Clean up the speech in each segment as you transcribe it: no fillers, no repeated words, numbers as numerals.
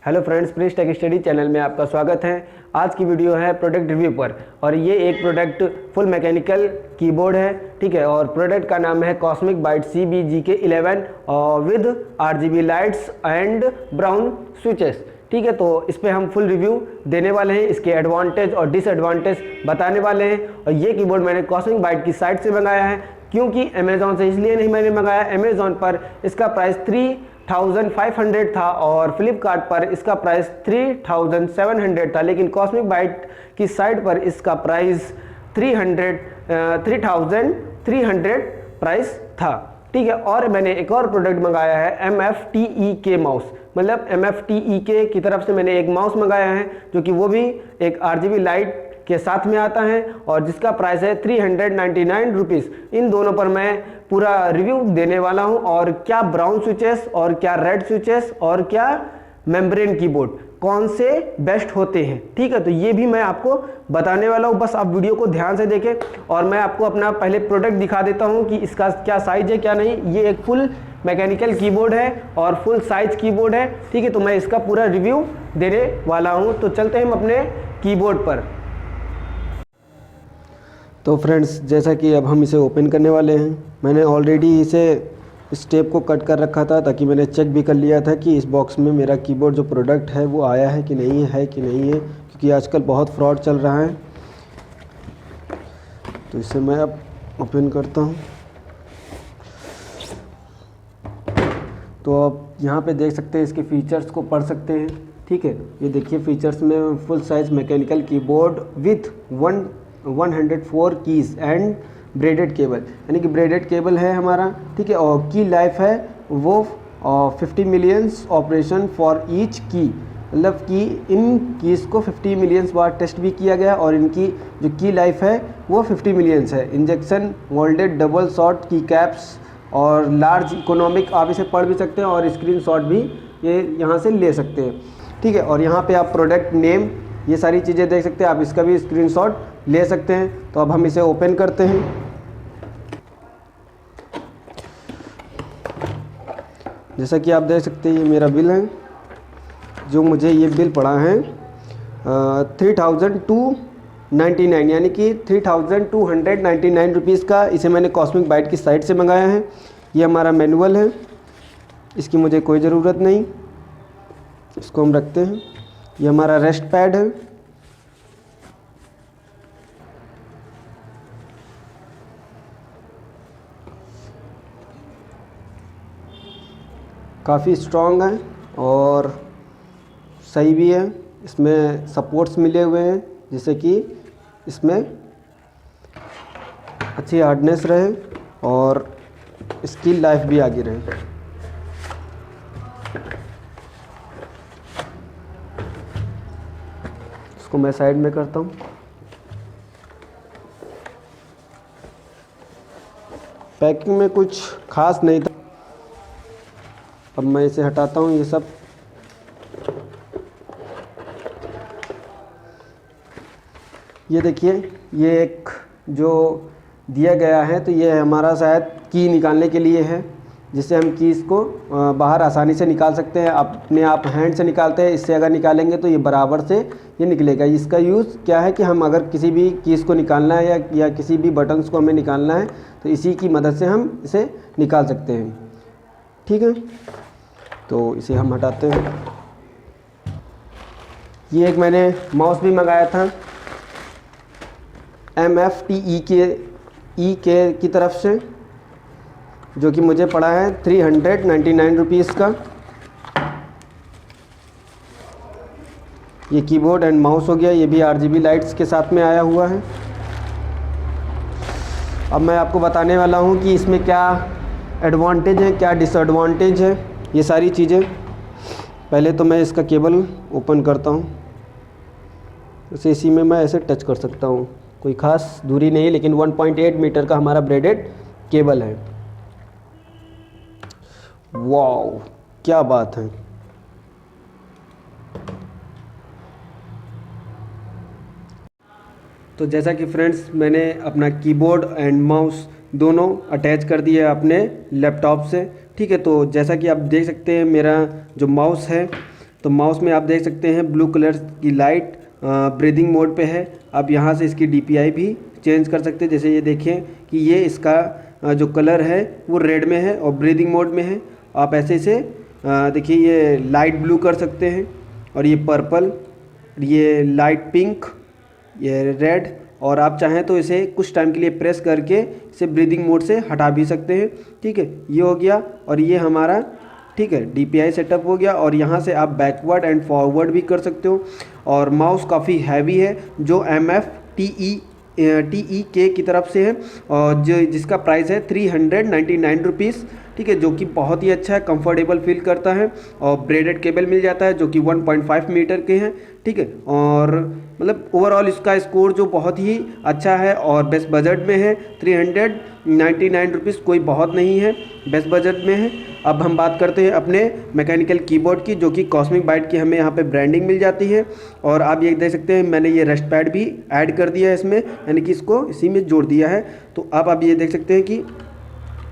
Hello friends, please tech study channel में आपका स्वागत है। आज की वीडियो है प्रोडक्ट रिव्यू पर और ये एक प्रोडक्ट फुल मैकेनिकल कीबोर्ड है, ठीक है। और प्रोडक्ट का नाम है कॉस्मिक बाइट CBGK11 और with RGB lights and brown switches, ठीक है। तो इस पर हम फुल रिव्यू देने वाले हैं, इसके एडवांटेज और डिसएडवांटेज बताने वाले हैं। और ये कीबोर्ड मैंने कॉस्मिक बाइट की साइट से मंगाया है, क्योंकि अमेज़ॉन से इसलिए नहीं मैंने मंगाया। अमेज़ॉन पर इसका प्राइस 3500 था और फ्लिपकार्ट पर इसका प्राइस 3700 था, लेकिन कॉस्मिक बाइट की साइट पर इसका प्राइस 3300 प्राइस था, ठीक है। और मैंने एक और प्रोडक्ट मंगाया है MFTEK माउस, मतलब MFTEK की तरफ से मैंने एक माउस मंगाया है, जो कि वो भी एक RGB लाइट के साथ में आता है और जिसका प्राइस है 399 रुपीज़। इन दोनों पर मैं पूरा रिव्यू देने वाला हूं, और क्या ब्राउन स्विचेस और क्या रेड स्विचेस और क्या मेम्ब्रेन कीबोर्ड कौन से बेस्ट होते हैं, ठीक है। तो ये भी मैं आपको बताने वाला हूं, बस आप वीडियो को ध्यान से देखें। और मैं आपको अपना पहले प्रोडक्ट दिखा देता हूं कि इसका क्या साइज है क्या नहीं। ये एक फुल मैकेनिकल कीबोर्ड है और फुल साइज कीबोर्ड है, ठीक है। तो मैं इसका पूरा रिव्यू देने वाला हूँ। तो चलते हैं हम अपने कीबोर्ड पर। तो फ्रेंड्स, जैसा कि अब हम इसे ओपन करने वाले हैं, मैंने ऑलरेडी इसे इस टेप को कट कर रखा था, ताकि मैंने चेक भी कर लिया था कि इस बॉक्स में मेरा कीबोर्ड जो प्रोडक्ट है वो आया है कि नहीं है क्योंकि आजकल बहुत फ्रॉड चल रहा है। तो इसे मैं अब ओपन करता हूँ। तो अब यहाँ पे देख सकते हैं, इसके फीचर्स को पढ़ सकते हैं, ठीक है। ये देखिए फीचर्स में full size mechanical keyboard with 104 keys and braided cable, यानी कि ब्रेडेड केबल है हमारा, ठीक है। और की लाइफ है वो 50 मिलियंस ऑपरेशन फॉर ईच की, मतलब कि इन कीज़ को 50 मिलियंस बार टेस्ट भी किया गया और इनकी जो की लाइफ है वो 50 मिलियंस है। इंजेक्शन मोल्डेड डबल शॉट की कैप्स और लार्ज इकोनॉमिक, आप इसे पढ़ भी सकते हैं और स्क्रीनशॉट भी ये यहाँ से ले सकते हैं, ठीक है। और यहाँ पे आप प्रोडक्ट नेम, ये सारी चीज़ें देख सकते हैं, आप इसका भी स्क्रीनशॉट ले सकते हैं। तो अब हम इसे ओपन करते हैं। जैसा कि आप देख सकते हैं, ये मेरा बिल है, जो मुझे ये बिल पड़ा है 3299, यानी कि 3299 रुपीज़ का। इसे मैंने कॉस्मिक बाइट की साइट से मंगाया है। ये हमारा मैनुअल है, इसकी मुझे कोई ज़रूरत नहीं, इसको हम रखते हैं। ये हमारा रेस्ट पैड है, काफ़ी स्ट्रॉन्ग है और सही भी है। इसमें सपोर्ट्स मिले हुए हैं, जिससे कि इसमें अच्छी हार्डनेस रहे और इसकी लाइफ भी आगे रहे। इसको मैं साइड में करता हूँ। पैकिंग में कुछ खास नहीं था। अब मैं इसे हटाता हूँ ये सब। ये देखिए, ये एक जो दिया गया है, तो ये हमारा शायद की निकालने के लिए है, जिससे हम कीज़ को बाहर आसानी से निकाल सकते हैं। अपने आप हैंड से निकालते हैं, इससे अगर निकालेंगे तो ये बराबर से ये निकलेगा। इसका यूज़ क्या है कि हम अगर किसी भी कीज़ को निकालना है या किसी भी बटन्स को हमें निकालना है, तो इसी की मदद से हम इसे निकाल सकते हैं, ठीक है। तो इसे हम हटाते हैं। ये एक मैंने माउस भी मंगाया था MFTEK की तरफ से, जो कि मुझे पड़ा है 399 रुपीज़ का। ये कीबोर्ड एंड माउस हो गया, ये भी RGB लाइट्स के साथ में आया हुआ है। अब मैं आपको बताने वाला हूँ कि इसमें क्या एडवांटेज है, क्या डिसएडवांटेज है, ये सारी चीज़ें। पहले तो मैं इसका केबल ओपन करता हूँ। जैसे इसी में मैं ऐसे टच कर सकता हूँ, कोई ख़ास दूरी नहीं, लेकिन 1.8 मीटर का हमारा ब्रेडेड केबल है। वाओ, क्या बात है। तो जैसा कि फ्रेंड्स, मैंने अपना कीबोर्ड एंड माउस दोनों अटैच कर दिए अपने लैपटॉप से, ठीक है। तो जैसा कि आप देख सकते हैं, मेरा जो माउस है तो माउस में आप देख सकते हैं ब्लू कलर की लाइट ब्रीदिंग मोड पे है। आप यहाँ से इसकी DPI भी चेंज कर सकते हैं। जैसे ये देखें कि ये इसका जो कलर है वो रेड में है और ब्रीदिंग मोड में है। आप ऐसे इसे देखिए ये लाइट ब्लू कर सकते हैं, और ये पर्पल, ये लाइट पिंक, ये रेड, और आप चाहें तो इसे कुछ टाइम के लिए प्रेस करके इसे ब्रीदिंग मोड से हटा भी सकते हैं। ठीक है, ये हो गया। और ये हमारा ठीक है DPI सेटअप हो गया। और यहाँ से आप बैकवर्ड एंड फॉरवर्ड भी कर सकते हो। और माउस काफ़ी हैवी है, जो MF TEK की तरफ से है, और जिसका प्राइस है 399 रुपीज़। ठीक है, जो कि बहुत ही अच्छा है, कंफर्टेबल फील करता है। और ब्रेडेड केबल मिल जाता है जो कि 1.5 मीटर के हैं। ठीक है, और मतलब ओवरऑल इसका स्कोर जो बहुत ही अच्छा है और बेस्ट बजट में है। 399 रुपीज़ कोई बहुत नहीं है, बेस्ट बजट में है। अब हम बात करते हैं अपने मैकेनिकल कीबोर्ड की, जो कि कॉस्मिक बाइट की हमें यहाँ पे ब्रांडिंग मिल जाती है। और आप ये देख सकते हैं मैंने ये रेस्ट पैड भी ऐड कर दिया है इसमें, यानी कि इसको इसी में जोड़ दिया है। तो अब आप ये देख सकते हैं कि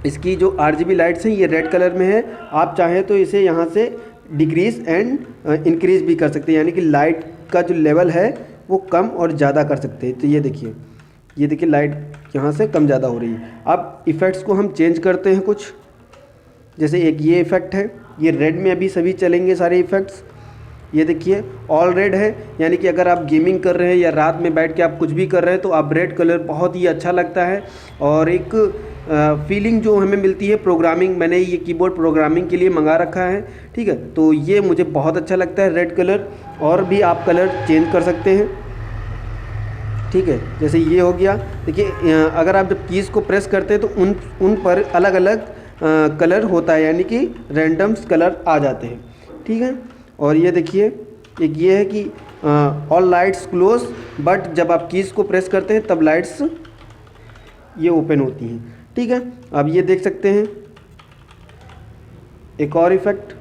इसकी जो RGB लाइट्स हैं ये रेड कलर में है। आप चाहें तो इसे यहाँ से डिक्रीज़ एंड इंक्रीज़ भी कर सकते हैं, यानी कि लाइट का जो लेवल है वो कम और ज़्यादा कर सकते हैं। तो ये देखिए लाइट यहाँ से कम ज़्यादा हो रही है। अब इफ़ेक्ट्स को हम चेंज करते हैं कुछ, जैसे एक ये इफ़ेक्ट है, ये रेड में अभी सभी चलेंगे सारे इफ़ेक्ट्स। ये देखिए ऑल रेड है, यानी कि अगर आप गेमिंग कर रहे हैं या रात में बैठ के आप कुछ भी कर रहे हैं तो आप रेड कलर बहुत ही अच्छा लगता है। और एक फीलिंग जो हमें मिलती है प्रोग्रामिंग, मैंने ये कीबोर्ड प्रोग्रामिंग के लिए मंगा रखा है। ठीक है, तो ये मुझे बहुत अच्छा लगता है रेड कलर। और भी आप कलर चेंज कर सकते हैं। ठीक है, जैसे ये हो गया। देखिए अगर आप जब कीज़ को प्रेस करते हैं तो उन पर अलग अलग कलर होता है, यानी कि रैंडम्स कलर आ जाते हैं। ठीक है, और ये देखिए एक ये है कि ऑल लाइट्स क्लोज, बट जब आप कीज़ को प्रेस करते हैं तब लाइट्स ये ओपन होती हैं। ठीक है, अब ये देख सकते हैं एक और इफ़ेक्ट,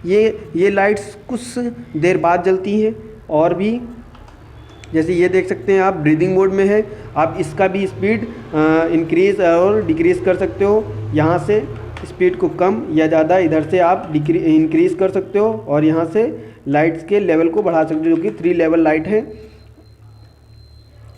ये लाइट्स कुछ देर बाद जलती हैं। और भी जैसे ये देख सकते हैं आप ब्रीदिंग मोड में है, आप इसका भी स्पीड इंक्रीज़ और डिक्रीज़ कर सकते हो। यहाँ से स्पीड को कम या ज़्यादा इधर से आप इंक्रीज़ कर सकते हो, और यहाँ से लाइट्स के लेवल को बढ़ा सकते हो, जो कि 3 लेवल लाइट है।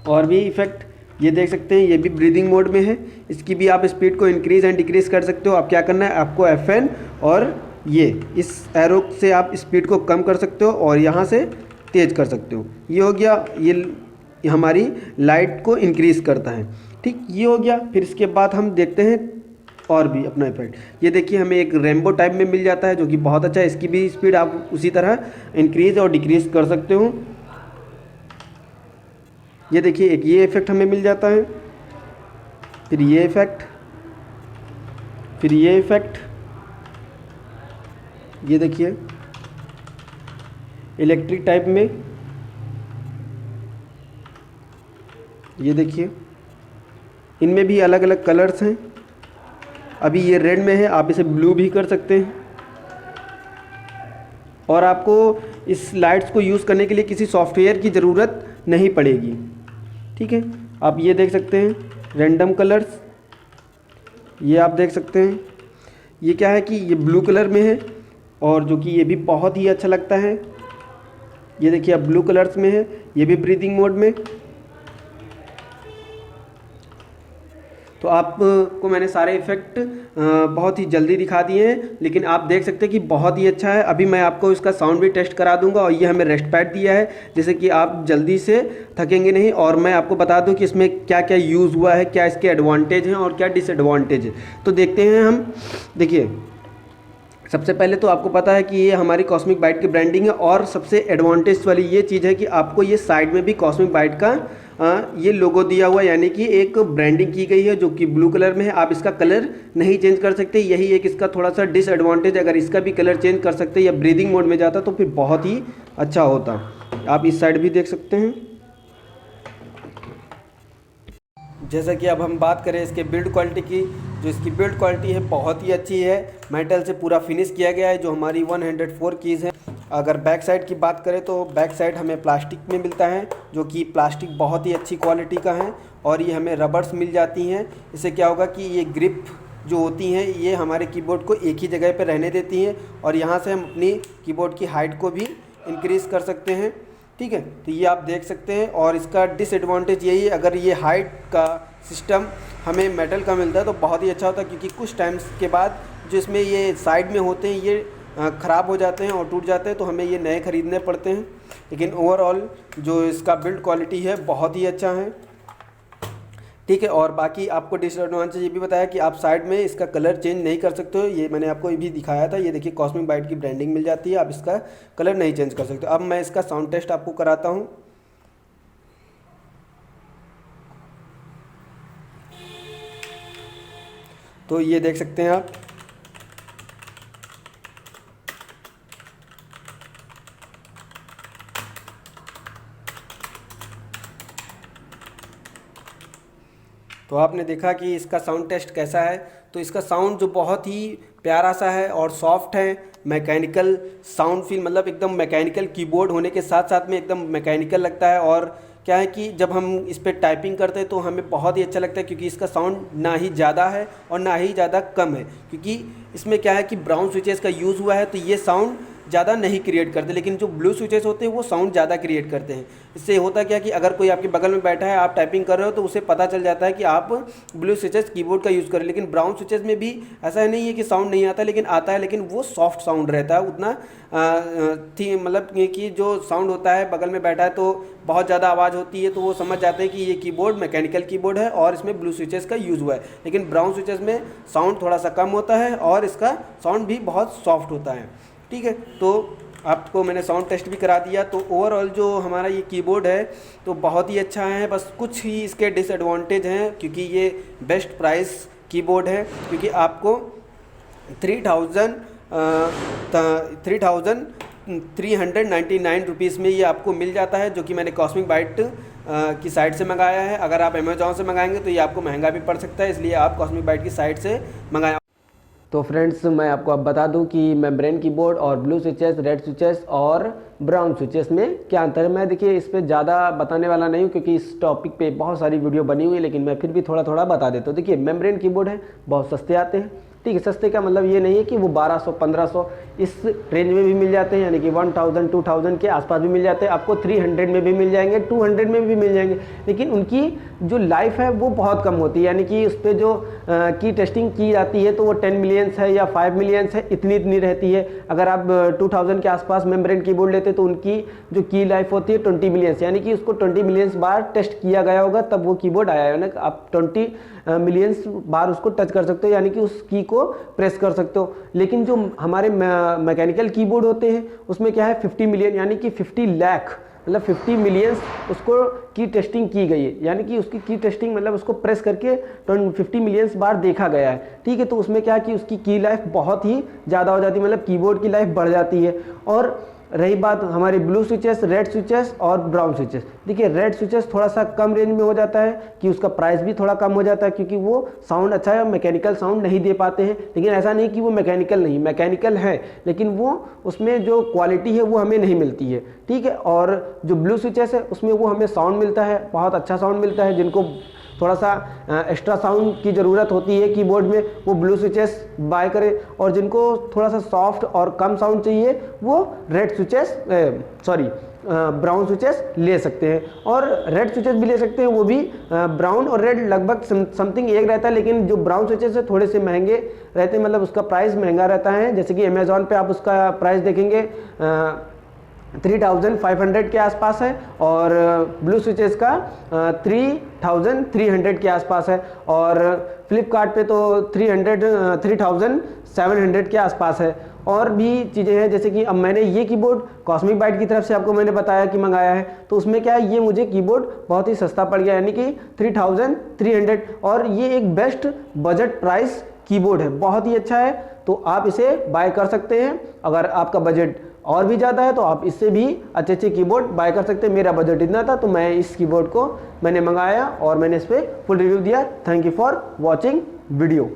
और भी इफ़ेक्ट ये देख सकते हैं, ये भी ब्रीदिंग मोड में है, इसकी भी आप स्पीड को इंक्रीज़ एंड डिक्रीज़ कर सकते हो। आप क्या करना है, आपको FN और ये इस एरो से आप स्पीड को कम कर सकते हो और यहाँ से तेज़ कर सकते हो। ये हो गया, ये हमारी लाइट को इंक्रीज़ करता है। ठीक, ये हो गया। फिर इसके बाद हम देखते हैं और भी अपना इफेक्ट। ये देखिए हमें एक रेनबो टाइप में मिल जाता है, जो कि बहुत अच्छा है। इसकी भी स्पीड आप उसी तरह इंक्रीज़ और डिक्रीज़ कर सकते हो। ये देखिए एक ये इफ़ेक्ट हमें मिल जाता है, फिर ये इफ़ेक्ट, फिर ये इफ़ेक्ट। ये देखिए इलेक्ट्रिक टाइप में, ये देखिए इनमें भी अलग अलग कलर्स हैं। अभी ये रेड में है, आप इसे ब्लू भी कर सकते हैं। और आपको इस लाइट्स को यूज़ करने के लिए किसी सॉफ्टवेयर की ज़रूरत नहीं पड़ेगी। ठीक है, आप ये देख सकते हैं रैंडम कलर्स, ये आप देख सकते हैं। ये क्या है कि ये ब्लू कलर में है, और जो कि ये भी बहुत ही अच्छा लगता है। ये देखिए अब ब्लू कलर्स में है, ये भी ब्रीदिंग मोड में। तो आपको मैंने सारे इफ़ेक्ट बहुत ही जल्दी दिखा दिए हैं, लेकिन आप देख सकते हैं कि बहुत ही अच्छा है। अभी मैं आपको इसका साउंड भी टेस्ट करा दूंगा, और ये हमें रेस्ट पैड दिया है, जैसे कि आप जल्दी से थकेंगे नहीं। और मैं आपको बता दूं कि इसमें क्या क्या यूज़ हुआ है, क्या इसके एडवांटेज हैं और क्या डिसएडवांटेज है। तो देखते हैं हम। देखिए सबसे पहले तो आपको पता है कि ये हमारी कॉस्मिक बाइट की ब्रांडिंग है, और सबसे एडवांटेज वाली ये चीज़ है कि आपको ये साइड में भी कॉस्मिक बाइट का ये लोगो दिया हुआ है, यानी कि एक ब्रांडिंग की गई है जो कि ब्लू कलर में है। आप इसका कलर नहीं चेंज कर सकते, यही एक इसका थोड़ा सा डिसएडवांटेज। अगर इसका भी कलर चेंज कर सकते या ब्रीदिंग मोड में जाता तो फिर बहुत ही अच्छा होता। आप इस साइड भी देख सकते हैं। जैसा कि अब हम बात करें इसके बिल्ड क्वालिटी की, जो इसकी बिल्ड क्वालिटी है बहुत ही अच्छी है। मेटल से पूरा फिनिश किया गया है, जो हमारी 104 कीज़ हैं। अगर बैक साइड की बात करें तो बैक साइड हमें प्लास्टिक में मिलता है, जो कि प्लास्टिक बहुत ही अच्छी क्वालिटी का है, और ये हमें रबर्स मिल जाती हैं। इससे क्या होगा कि ये ग्रिप जो होती हैं ये हमारे कीबोर्ड को एक ही जगह पर रहने देती हैं, और यहाँ से हम अपनी कीबोर्ड की हाइट को भी इंक्रीज़ कर सकते हैं। ठीक है, तो ये आप देख सकते हैं। और इसका डिसएडवांटेज यही है, अगर ये हाइट का सिस्टम हमें मेटल का मिलता है तो बहुत ही अच्छा होता है, क्योंकि कुछ टाइम्स के बाद जो इसमें ये साइड में होते हैं ये ख़राब हो जाते हैं और टूट जाते हैं, तो हमें ये नए ख़रीदने पड़ते हैं। लेकिन ओवरऑल जो इसका बिल्ड क्वालिटी है बहुत ही अच्छा है। ठीक है, और बाकी आपको डिसएडवांटेज ये भी बताया कि आप साइड में इसका कलर चेंज नहीं कर सकते हो। ये मैंने आपको ये भी दिखाया था, ये देखिए कॉस्मिक बाइट की ब्रांडिंग मिल जाती है, आप इसका कलर नहीं चेंज कर सकते। अब मैं इसका साउंड टेस्ट आपको कराता हूँ। तो ये देख सकते हैं आप, तो आपने देखा कि इसका साउंड टेस्ट कैसा है। तो इसका साउंड जो बहुत ही प्यारा सा है और सॉफ्ट है, मैकेनिकल साउंड फील, मतलब एकदम मैकेनिकल कीबोर्ड होने के साथ साथ में एकदम मैकेनिकल लगता है। और क्या है कि जब हम इस पर टाइपिंग करते हैं तो हमें बहुत ही अच्छा लगता है, क्योंकि इसका साउंड ना ही ज़्यादा है और ना ही ज़्यादा कम है, क्योंकि इसमें क्या है कि ब्राउन स्विचेस का यूज़ हुआ है, तो ये साउंड ज़्यादा नहीं क्रिएट करते, लेकिन जो ब्लू स्विचेस होते हैं वो साउंड ज़्यादा क्रिएट करते हैं। इससे होता क्या कि अगर कोई आपके बगल में बैठा है, आप टाइपिंग कर रहे हो, तो उसे पता चल जाता है कि आप ब्लू स्विचेस कीबोर्ड का यूज़ करें। लेकिन ब्राउन स्विचेस में भी ऐसा नहीं है कि साउंड नहीं आता, लेकिन आता है, लेकिन वो सॉफ्ट साउंड रहता है उतना मतलब कि जो साउंड होता है बगल में बैठा है तो बहुत ज़्यादा आवाज़ होती है, तो वो समझ जाते हैं कि ये कीबोर्ड मैकेनिकल कीबोर्ड है और इसमें ब्लू स्विचेस का यूज़ हुआ है। लेकिन ब्राउन स्विचेस में साउंड थोड़ा सा कम होता है और इसका साउंड भी बहुत सॉफ्ट होता है। ठीक है, तो आपको मैंने साउंड टेस्ट भी करा दिया। तो ओवरऑल जो हमारा ये कीबोर्ड है तो बहुत ही अच्छा है, बस कुछ ही इसके डिसएडवांटेज हैं, क्योंकि ये बेस्ट प्राइस कीबोर्ड है, क्योंकि आपको 3,399 रुपीज़ में ये आपको मिल जाता है, जो कि मैंने कॉस्मिक बाइट की साइट से मंगाया है। अगर आप अमेज़ॉन से मंगाएंगे तो ये आपको महंगा भी पड़ सकता है, इसलिए आप कॉस्मिक बाइट की साइट से मंगाएं। तो फ्रेंड्स, मैं आपको अब बता दूं कि मेम्ब्रेन कीबोर्ड और ब्लू स्विचेस, रेड स्विचेस और ब्राउन स्विचेस में क्या अंतर है। मैं देखिए इस पे ज़्यादा बताने वाला नहीं हूँ, क्योंकि इस टॉपिक पे बहुत सारी वीडियो बनी हुई है, लेकिन मैं फिर भी थोड़ा थोड़ा बता देता हूँ। देखिए मेम्ब्रेन कीबोर्ड है, बहुत सस्ते आते हैं। ठीक है, सस्ते का मतलब ये नहीं है कि वो 1200 1500 इस रेंज में भी मिल जाते हैं, यानी कि 1000 2000 के आसपास भी मिल जाते हैं। आपको 300 में भी मिल जाएंगे, 200 में भी मिल जाएंगे, लेकिन उनकी जो लाइफ है वो बहुत कम होती है, यानी कि उस पर जो की टेस्टिंग की जाती है तो वो 10 मिलियंस है या 5 मिलियंस है, इतनी रहती है। अगर आप 2000 के आसपास मेम्ब्रेन कीबोर्ड लेते तो उनकी जो की लाइफ होती है 20 मिलियंस, यानी कि उसको 20 मिलियंस बार टेस्ट किया गया होगा तब वो कीबोर्ड आया है ना। आप 20 मिलियंस बार उसको टच कर सकते हो, यानी कि उस की को प्रेस कर सकते हो। लेकिन जो हमारे मैकेनिकल कीबोर्ड होते हैं उसमें क्या है 50 मिलियन, यानी कि 50 लाख, मतलब 50 मिलियंस उसको की टेस्टिंग की गई है, यानी कि उसकी की टेस्टिंग मतलब उसको प्रेस करके 50 मिलियंस बार देखा गया है। ठीक है, तो उसमें क्या है कि उसकी की लाइफ बहुत ही ज़्यादा हो जाती है, मतलब कीबोर्ड की लाइफ बढ़ जाती है। और रही बात हमारे ब्लू स्विचेस, रेड स्विचेस और ब्राउन स्विचेस, देखिए रेड स्विचेस थोड़ा सा कम रेंज में हो जाता है कि उसका प्राइस भी थोड़ा कम हो जाता है, क्योंकि वो साउंड अच्छा है, मैकेनिकल साउंड नहीं दे पाते हैं। लेकिन ऐसा नहीं कि वो मैकेनिकल नहीं, मैकेनिकल है, लेकिन वो उसमें जो क्वालिटी है वो हमें नहीं मिलती है। ठीक है, और जो ब्लू स्विचेस है उसमें वो हमें साउंड मिलता है, बहुत अच्छा साउंड मिलता है। जिनको थोड़ा सा एक्स्ट्रा साउंड की ज़रूरत होती है कीबोर्ड में, वो ब्लू स्विचेस बाय करें, और जिनको थोड़ा सा सॉफ्ट और कम साउंड चाहिए वो रेड स्विचेस ब्राउन स्विचेस ले सकते हैं। और रेड स्विचेस भी ले सकते हैं, वो भी ब्राउन और रेड लगभग समथिंग एक रहता है, लेकिन जो ब्राउन स्विचेस है थोड़े से महंगे रहते हैं, मतलब उसका प्राइस महंगा रहता है। जैसे कि अमेज़ॉन पे आप उसका प्राइस देखेंगे 3500 के आसपास है, और ब्लू स्विचेस का 3300 के आसपास है, और फ्लिपकार्ट पे तो 3700 के आसपास है। और भी चीज़ें हैं, जैसे कि अब मैंने ये कीबोर्ड कॉस्मिक बाइट की तरफ से आपको मैंने बताया कि मंगाया है, तो उसमें क्या है, ये मुझे कीबोर्ड बहुत ही सस्ता पड़ गया, यानी कि 3300, और ये एक बेस्ट बजट प्राइस कीबोर्ड है, बहुत ही अच्छा है। तो आप इसे बाय कर सकते हैं। अगर आपका बजट और भी ज़्यादा है तो आप इससे भी अच्छे अच्छे कीबोर्ड बाय कर सकते हैं। मेरा बजट इतना था तो मैं इस कीबोर्ड को मैंने मंगाया और मैंने इस पर फुल रिव्यू दिया। Thank you for watching video.